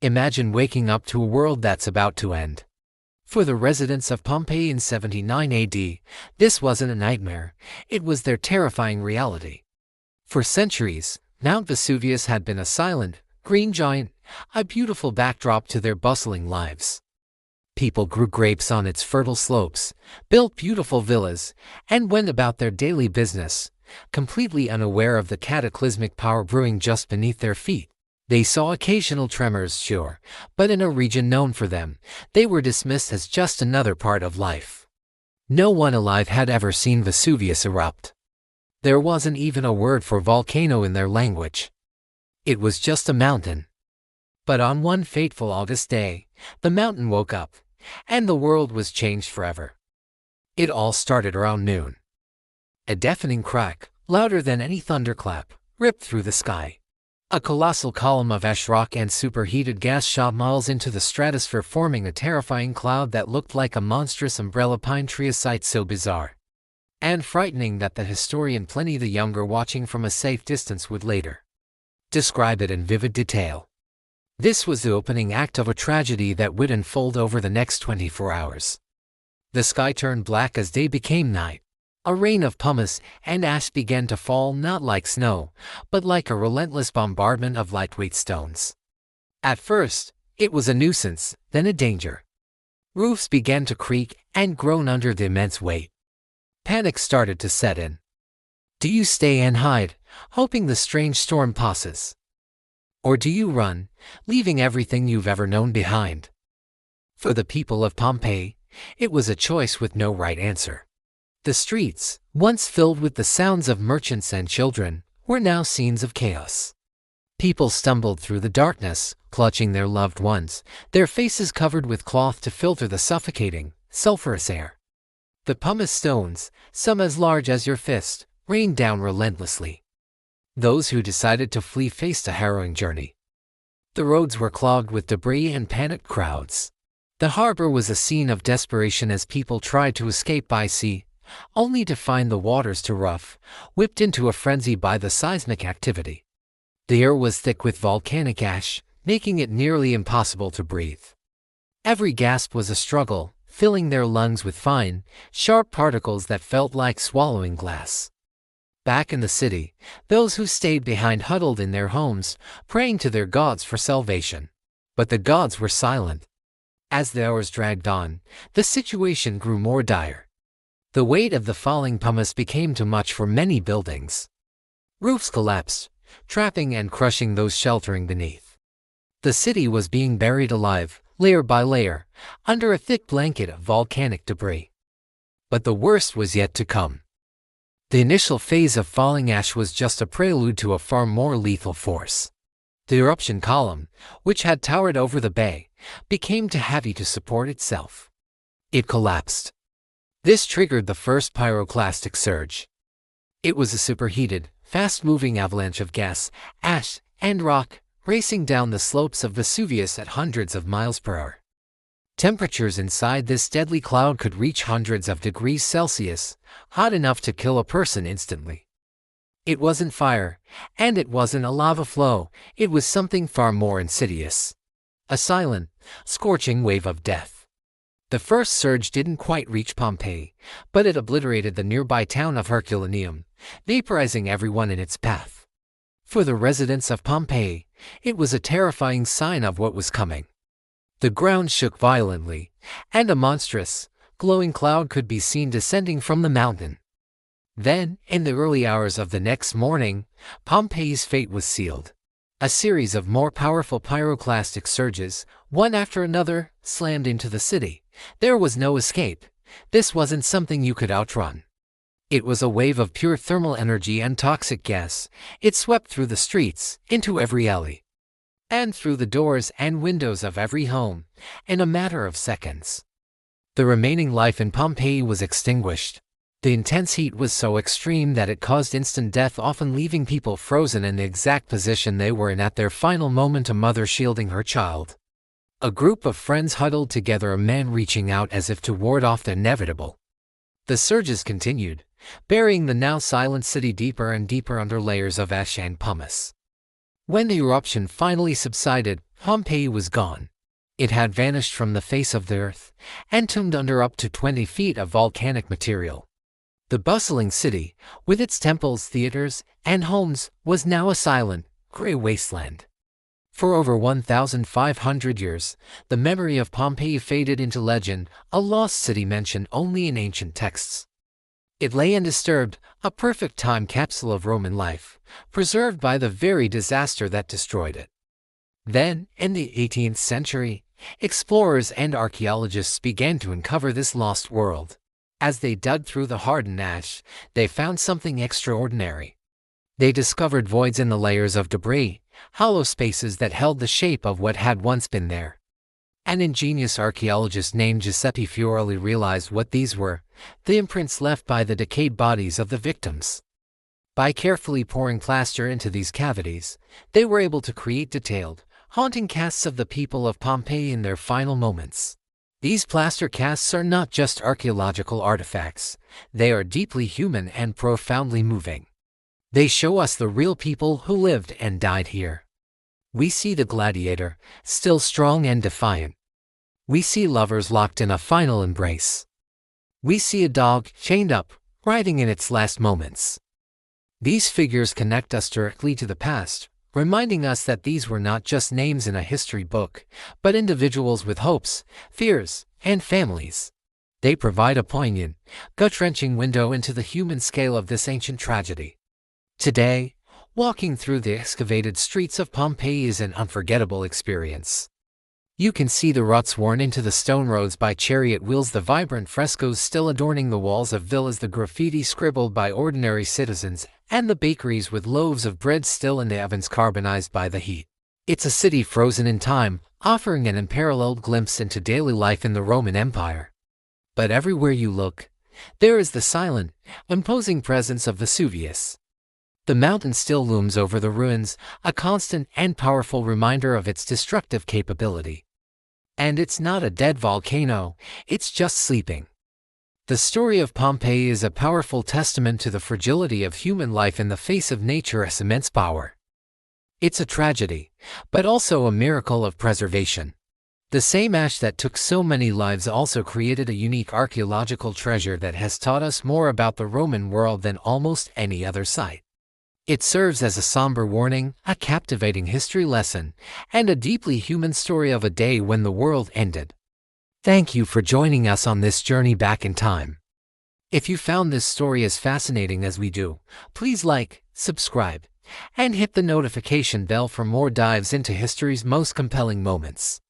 Imagine waking up to a world that's about to end. For the residents of Pompeii in 79 AD, this wasn't a nightmare, it was their terrifying reality. For centuries, Mount Vesuvius had been a silent, green giant, a beautiful backdrop to their bustling lives. People grew grapes on its fertile slopes, built beautiful villas, and went about their daily business, completely unaware of the cataclysmic power brewing just beneath their feet. They saw occasional tremors, sure, but in a region known for them, they were dismissed as just another part of life. No one alive had ever seen Vesuvius erupt. There wasn't even a word for volcano in their language. It was just a mountain. But on one fateful August day, the mountain woke up, and the world was changed forever. It all started around noon. A deafening crack, louder than any thunderclap, ripped through the sky. A colossal column of ash rock and superheated gas shot miles into the stratosphere, forming a terrifying cloud that looked like a monstrous umbrella pine tree, a sight so bizarre and frightening that the historian Pliny the Younger, watching from a safe distance, would later describe it in vivid detail. This was the opening act of a tragedy that would unfold over the next 24 hours. The sky turned black as day became night. A rain of pumice and ash began to fall, not like snow, but like a relentless bombardment of lightweight stones. At first, it was a nuisance, then a danger. Roofs began to creak and groan under the immense weight. Panic started to set in. Do you stay and hide, hoping the strange storm passes? Or do you run, leaving everything you've ever known behind? For the people of Pompeii, it was a choice with no right answer. The streets, once filled with the sounds of merchants and children, were now scenes of chaos. People stumbled through the darkness, clutching their loved ones, their faces covered with cloth to filter the suffocating, sulfurous air. The pumice stones, some as large as your fist, rained down relentlessly. Those who decided to flee faced a harrowing journey. The roads were clogged with debris and panicked crowds. The harbor was a scene of desperation as people tried to escape by sea, only to find the waters too rough, whipped into a frenzy by the seismic activity. The air was thick with volcanic ash, making it nearly impossible to breathe. Every gasp was a struggle, filling their lungs with fine, sharp particles that felt like swallowing glass. Back in the city, those who stayed behind huddled in their homes, praying to their gods for salvation. But the gods were silent. As the hours dragged on, the situation grew more dire. The weight of the falling pumice became too much for many buildings. Roofs collapsed, trapping and crushing those sheltering beneath. The city was being buried alive, layer by layer, under a thick blanket of volcanic debris. But the worst was yet to come. The initial phase of falling ash was just a prelude to a far more lethal force. The eruption column, which had towered over the bay, became too heavy to support itself. It collapsed. This triggered the first pyroclastic surge. It was a superheated, fast-moving avalanche of gas, ash, and rock, racing down the slopes of Vesuvius at hundreds of miles per hour. Temperatures inside this deadly cloud could reach hundreds of degrees Celsius, hot enough to kill a person instantly. It wasn't fire, and it wasn't a lava flow, it was something far more insidious. A silent, scorching wave of death. The first surge didn't quite reach Pompeii, but it obliterated the nearby town of Herculaneum, vaporizing everyone in its path. For the residents of Pompeii, it was a terrifying sign of what was coming. The ground shook violently, and a monstrous, glowing cloud could be seen descending from the mountain. Then, in the early hours of the next morning, Pompeii's fate was sealed. A series of more powerful pyroclastic surges, one after another, slammed into the city. There was no escape. This wasn't something you could outrun. It was a wave of pure thermal energy and toxic gas. It swept through the streets, into every alley, and through the doors and windows of every home, in a matter of seconds. The remaining life in Pompeii was extinguished. The intense heat was so extreme that it caused instant death, often leaving people frozen in the exact position they were in at their final moment, a mother shielding her child. A group of friends huddled together, a man reaching out as if to ward off the inevitable. The surges continued, burying the now silent city deeper and deeper under layers of ash and pumice. When the eruption finally subsided, Pompeii was gone. It had vanished from the face of the earth, entombed under up to 20 feet of volcanic material. The bustling city, with its temples, theaters, and homes, was now a silent, gray wasteland. For over 1,500 years, the memory of Pompeii faded into legend, a lost city mentioned only in ancient texts. It lay undisturbed, a perfect time capsule of Roman life, preserved by the very disaster that destroyed it. Then, in the 18th century, explorers and archaeologists began to uncover this lost world. As they dug through the hardened ash, they found something extraordinary. They discovered voids in the layers of debris, hollow spaces that held the shape of what had once been there. An ingenious archaeologist named Giuseppe Fiorelli realized what these were: the imprints left by the decayed bodies of the victims. By carefully pouring plaster into these cavities, they were able to create detailed, haunting casts of the people of Pompeii in their final moments. These plaster casts are not just archaeological artifacts, they are deeply human and profoundly moving. They show us the real people who lived and died here. We see the gladiator, still strong and defiant. We see lovers locked in a final embrace. We see a dog chained up, writhing in its last moments. These figures connect us directly to the past, reminding us that these were not just names in a history book, but individuals with hopes, fears, and families. They provide a poignant, gut-wrenching window into the human scale of this ancient tragedy. Today, walking through the excavated streets of Pompeii is an unforgettable experience. You can see the ruts worn into the stone roads by chariot wheels, the vibrant frescoes still adorning the walls of villas, the graffiti scribbled by ordinary citizens, and the bakeries with loaves of bread still in the ovens carbonized by the heat. It's a city frozen in time, offering an unparalleled glimpse into daily life in the Roman Empire. But everywhere you look, there is the silent, imposing presence of Vesuvius. The mountain still looms over the ruins, a constant and powerful reminder of its destructive capability. And it's not a dead volcano, it's just sleeping. The story of Pompeii is a powerful testament to the fragility of human life in the face of nature's immense power. It's a tragedy, but also a miracle of preservation. The same ash that took so many lives also created a unique archaeological treasure that has taught us more about the Roman world than almost any other site. It serves as a somber warning, a captivating history lesson, and a deeply human story of a day when the world ended. Thank you for joining us on this journey back in time. If you found this story as fascinating as we do, please like, subscribe, and hit the notification bell for more dives into history's most compelling moments.